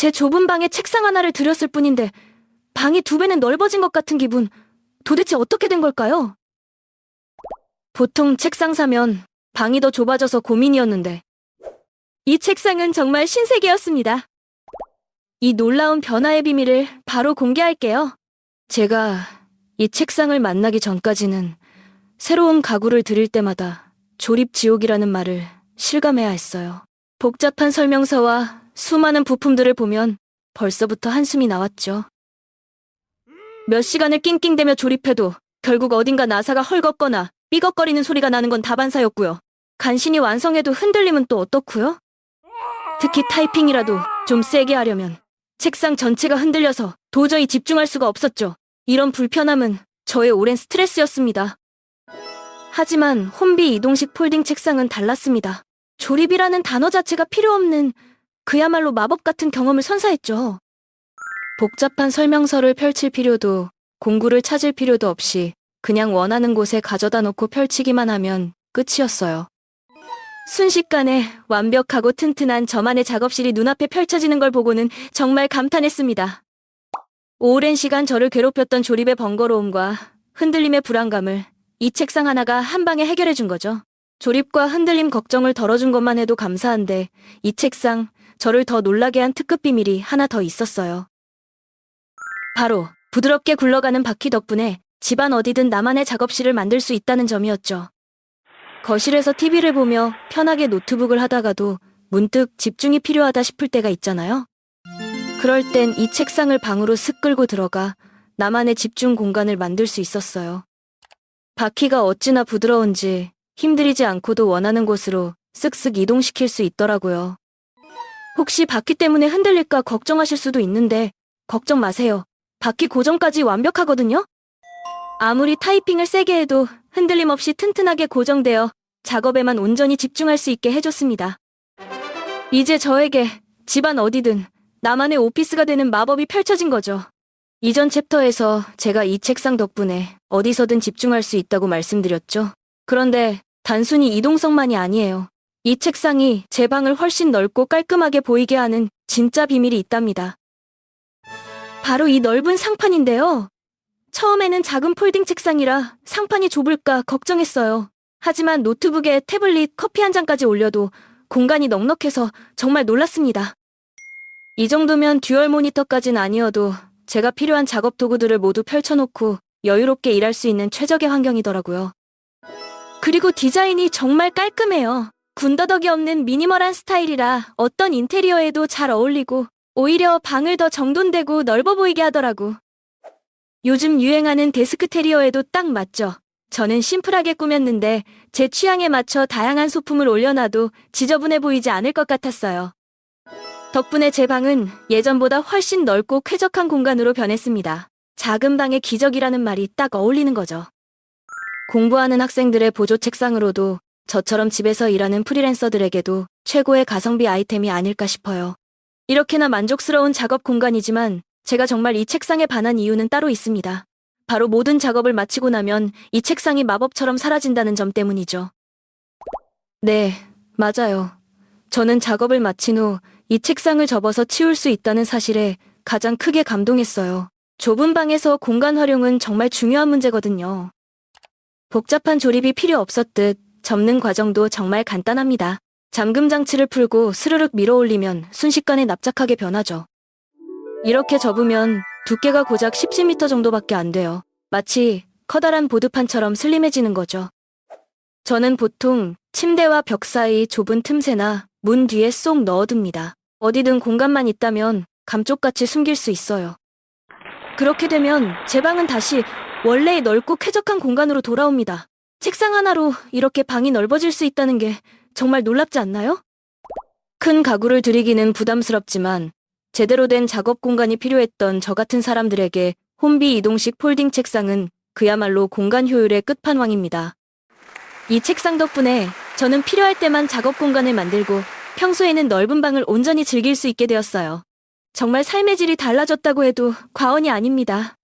제 좁은 방에 책상 하나를 들였을 뿐인데 방이 2배는 넓어진 것 같은 기분. 도대체 어떻게 된 걸까요? 보통 책상 사면 방이 더 좁아져서 고민이었는데 이 책상은 정말 신세계였습니다. 이 놀라운 변화의 비밀을 바로 공개할게요. 제가 이 책상을 만나기 전까지는 새로운 가구를 들일 때마다 조립지옥이라는 말을 실감해야 했어요. 복잡한 설명서와 수많은 부품들을 보면 벌써부터 한숨이 나왔죠. 몇 시간을 낑낑대며 조립해도 결국 어딘가 나사가 헐겁거나 삐걱거리는 소리가 나는 건 다반사였고요. 간신히 완성해도 흔들림은 또 어떻고요? 특히 타이핑이라도 좀 세게 하려면 책상 전체가 흔들려서 도저히 집중할 수가 없었죠. 이런 불편함은 저의 오랜 스트레스였습니다. 하지만 홈비 이동식 폴딩 책상은 달랐습니다. 조립이라는 단어 자체가 필요 없는 그야말로 마법 같은 경험을 선사했죠. 복잡한 설명서를 펼칠 필요도 공구를 찾을 필요도 없이 그냥 원하는 곳에 가져다 놓고 펼치기만 하면 끝이었어요. 순식간에 완벽하고 튼튼한 저만의 작업실이 눈앞에 펼쳐지는 걸 보고는 정말 감탄했습니다. 오랜 시간 저를 괴롭혔던 조립의 번거로움과 흔들림의 불안감을 이 책상 하나가 한 방에 해결해 준 거죠. 조립과 흔들림 걱정을 덜어준 것만 해도 감사한데 이 책상, 저를 더 놀라게 한 특급 비밀이 하나 더 있었어요. 바로 부드럽게 굴러가는 바퀴 덕분에 집안 어디든 나만의 작업실을 만들 수 있다는 점이었죠. 거실에서 TV를 보며 편하게 노트북을 하다가도 문득 집중이 필요하다 싶을 때가 있잖아요. 그럴 땐 이 책상을 방으로 슥 끌고 들어가 나만의 집중 공간을 만들 수 있었어요. 바퀴가 어찌나 부드러운지 힘들이지 않고도 원하는 곳으로 쓱쓱 이동시킬 수 있더라고요. 혹시 바퀴 때문에 흔들릴까 걱정하실 수도 있는데 걱정 마세요. 바퀴 고정까지 완벽하거든요? 아무리 타이핑을 세게 해도 흔들림 없이 튼튼하게 고정되어 작업에만 온전히 집중할 수 있게 해줬습니다. 이제 저에게 집안 어디든 나만의 오피스가 되는 마법이 펼쳐진 거죠. 이전 챕터에서 제가 이 책상 덕분에 어디서든 집중할 수 있다고 말씀드렸죠. 그런데 단순히 이동성만이 아니에요. 이 책상이 제 방을 훨씬 넓고 깔끔하게 보이게 하는 진짜 비밀이 있답니다. 바로 이 넓은 상판인데요. 처음에는 작은 폴딩 책상이라 상판이 좁을까 걱정했어요. 하지만 노트북에 태블릿, 커피 한 잔까지 올려도 공간이 넉넉해서 정말 놀랐습니다. 이 정도면 듀얼 모니터까진 아니어도 제가 필요한 작업 도구들을 모두 펼쳐놓고 여유롭게 일할 수 있는 최적의 환경이더라고요. 그리고 디자인이 정말 깔끔해요. 군더더기 없는 미니멀한 스타일이라 어떤 인테리어에도 잘 어울리고 오히려 방을 더 정돈되고 넓어 보이게 하더라고. 요즘 유행하는 데스크 테리어에도 딱 맞죠. 저는 심플하게 꾸몄는데 제 취향에 맞춰 다양한 소품을 올려놔도 지저분해 보이지 않을 것 같았어요. 덕분에 제 방은 예전보다 훨씬 넓고 쾌적한 공간으로 변했습니다. 작은 방의 기적이라는 말이 딱 어울리는 거죠. 공부하는 학생들의 보조 책상으로도 저처럼 집에서 일하는 프리랜서들에게도 최고의 가성비 아이템이 아닐까 싶어요. 이렇게나 만족스러운 작업 공간이지만 제가 정말 이 책상에 반한 이유는 따로 있습니다. 바로 모든 작업을 마치고 나면 이 책상이 마법처럼 사라진다는 점 때문이죠. 네, 맞아요. 저는 작업을 마친 후 이 책상을 접어서 치울 수 있다는 사실에 가장 크게 감동했어요. 좁은 방에서 공간 활용은 정말 중요한 문제거든요. 복잡한 조립이 필요 없었듯 접는 과정도 정말 간단합니다. 잠금 장치를 풀고 스르륵 밀어 올리면 순식간에 납작하게 변하죠. 이렇게 접으면 두께가 고작 10cm 정도밖에 안 돼요. 마치 커다란 보드판처럼 슬림해지는 거죠. 저는 보통 침대와 벽 사이 좁은 틈새나 문 뒤에 쏙 넣어둡니다. 어디든 공간만 있다면 감쪽같이 숨길 수 있어요. 그렇게 되면 제 방은 다시 원래의 넓고 쾌적한 공간으로 돌아옵니다. 책상 하나로 이렇게 방이 넓어질 수 있다는 게 정말 놀랍지 않나요? 큰 가구를 들이기는 부담스럽지만 제대로 된 작업 공간이 필요했던 저 같은 사람들에게 홈비 이동식 폴딩 책상은 그야말로 공간 효율의 끝판왕입니다. 이 책상 덕분에 저는 필요할 때만 작업 공간을 만들고 평소에는 넓은 방을 온전히 즐길 수 있게 되었어요. 정말 삶의 질이 달라졌다고 해도 과언이 아닙니다.